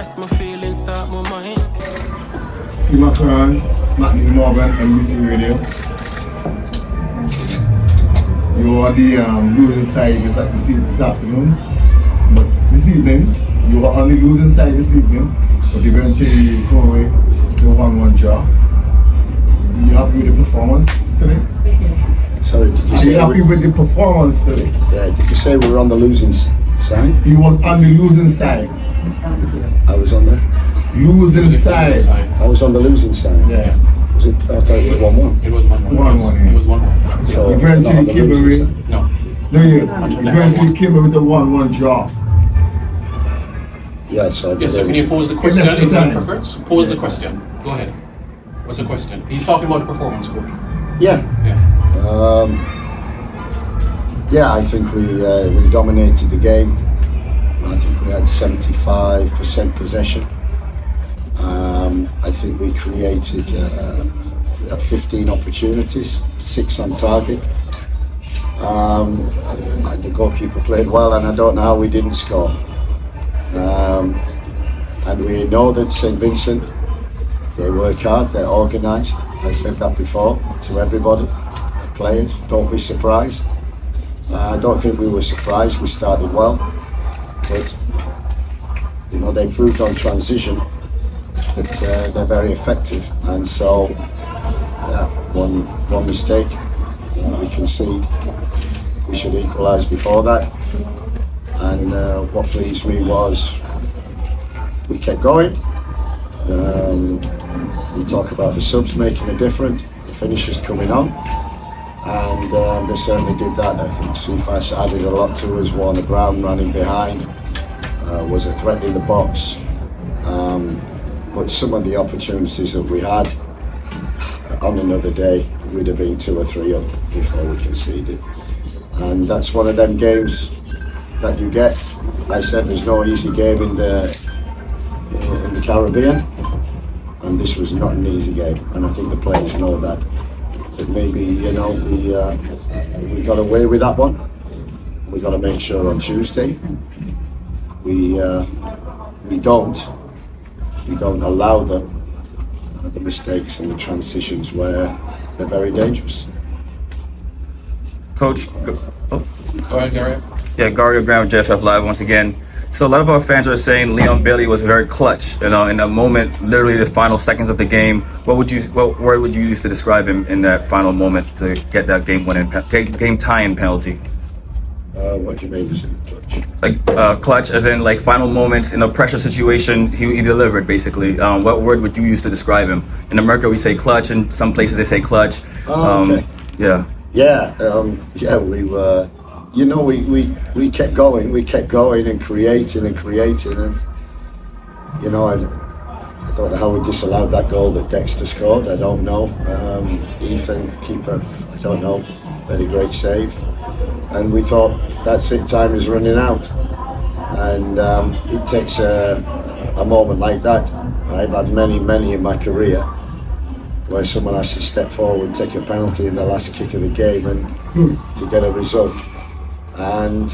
rest my feelings, start my mind. See Macron, Matthew Morgan, NBC Radio. You are the losing side this afternoon, but this evening you were on the losing side this evening, but eventually you come away with a 1-1 draw. Are you happy with the performance today? Sorry, did you Are you happy with the performance today? Yeah, did you say we were on the losing side? He was on the losing side. I was on the Losing side. I was on the losing side. Yeah. Was it? I thought it was 1-1. It was 1-1. 1-1, It was 1-1. So Eventually not on the came losing away. side. No. No, you eventually came up with a 1-1 draw. Yeah, so Yes, sir. Can you pose the question extra in time time. preference? Pose the question. Go ahead. What's the question? He's talking about the performance, coach. Yeah. Yeah. Yeah, I think we dominated the game. I think we had 75% possession. I think we created 15 opportunities, 6 on target. And the goalkeeper played well, and I don't know how we didn't score. And we know that St. Vincent, they work hard, they're organised. I said that before to everybody, the players, don't be surprised. I don't think we were surprised, we started well. But, you know, they proved on transition that they're very effective. And so, yeah, one mistake, we concede. We should equalise before that. And what pleased me was we kept going. We talk about the subs making a difference, the finishers coming on, and they certainly did that. I think Cephas added a lot to us. Warner Brown running behind, was a threat in the box, but some of the opportunities that we had on another day would have been 2 or 3 up before we conceded. And that's one of them games that you get. I said there's no easy game in the Caribbean, and this was not an easy game, and I think the players know that. But maybe, you know, we got away with that one. We got to make sure on Tuesday we don't allow the mistakes and the transitions where they're very dangerous. Coach, Go ahead, Gary. yeah, Gary Graham, JFF Live once again. So a lot of our fans are saying Leon Bailey was very clutch, you know, in that moment, literally the final seconds of the game. What word would you use to describe him in that final moment to get that game tying penalty? What do you mean, is it clutch? Like clutch, as in like final moments in a pressure situation, he delivered basically. What word would you use to describe him? In America, we say clutch, and some places they say clutch. Okay. Yeah. Yeah, we were. You know, we kept going and creating, and you know, I don't know how we disallowed that goal that Dexter scored. I don't know. Ethan, the keeper, I don't know. Very great save. And we thought that's it. Time is running out, and it takes a moment like that. I've had many in my career where someone has to step forward and take a penalty in the last kick of the game and to get a result. And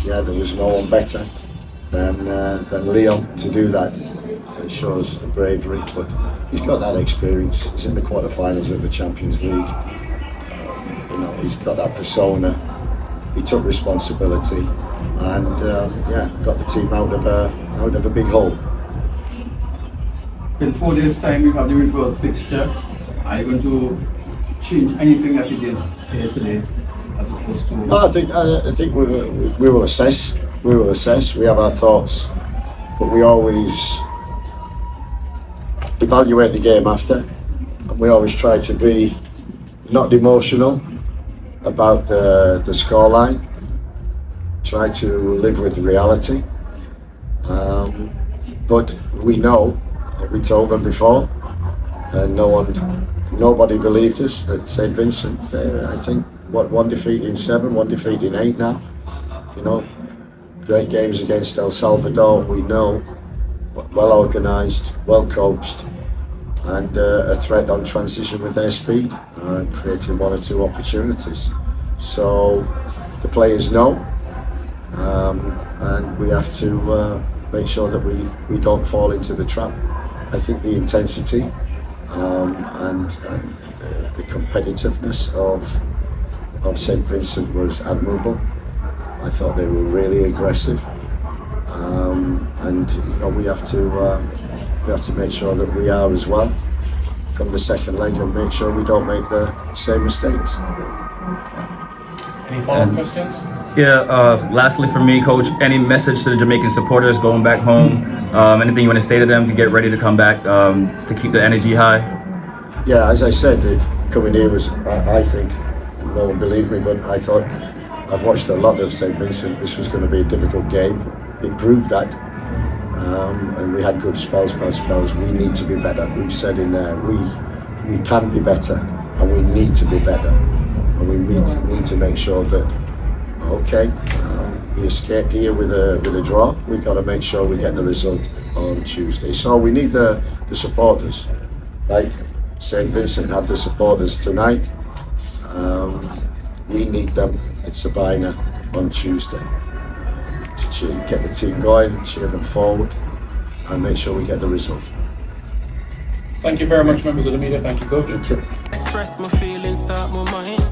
yeah, there was no one better than Leon to do that. It shows the bravery, but he's got that experience. He's in the quarterfinals of the Champions League. You know, he's got that persona. He took responsibility, and yeah, got the team out of a big hole. In 4 days' time, we have the reverse fixture. Are you going to change anything that you did here today, as opposed to? No, I think we will assess. We will assess. We have our thoughts, but we always evaluate the game after. We always try to be not emotional about the scoreline. Try to live with reality. But we know. We told them before, and nobody believed us at St. Vincent. I think one defeat in 7, 1 defeat in 8 now. You know, great games against El Salvador. We know, well organised, well coached, and a threat on transition with their speed, creating 1 or 2 opportunities. So the players know, and we have to make sure that we don't fall into the trap. I think the intensity and the competitiveness of St. Vincent was admirable. I thought they were really aggressive, and we have to make sure that we are as well. Come the second leg and make sure we don't make the same mistakes. Any follow-up questions? Yeah, lastly for me, Coach, any message to the Jamaican supporters going back home? Anything you want to say to them to get ready to come back, to keep the energy high? Yeah, as I said, coming here was, I think, no one believed me, but I thought, I've watched a lot of St. Vincent. This was going to be a difficult game. It proved that. And we had good spells by spells. We need to be better. We've said in there, we can be better, and we need to be better. And we need to make sure that, okay, we escaped here with a draw. We've got to make sure we get the result on Tuesday. So we need the supporters. Like St. Vincent had the supporters tonight. We need them at Sabina on Tuesday to get the team going, cheer them forward, and make sure we get the result. Thank you very much, members of the media. Thank you, Coach. Thank you. Express my feelings, start my mind.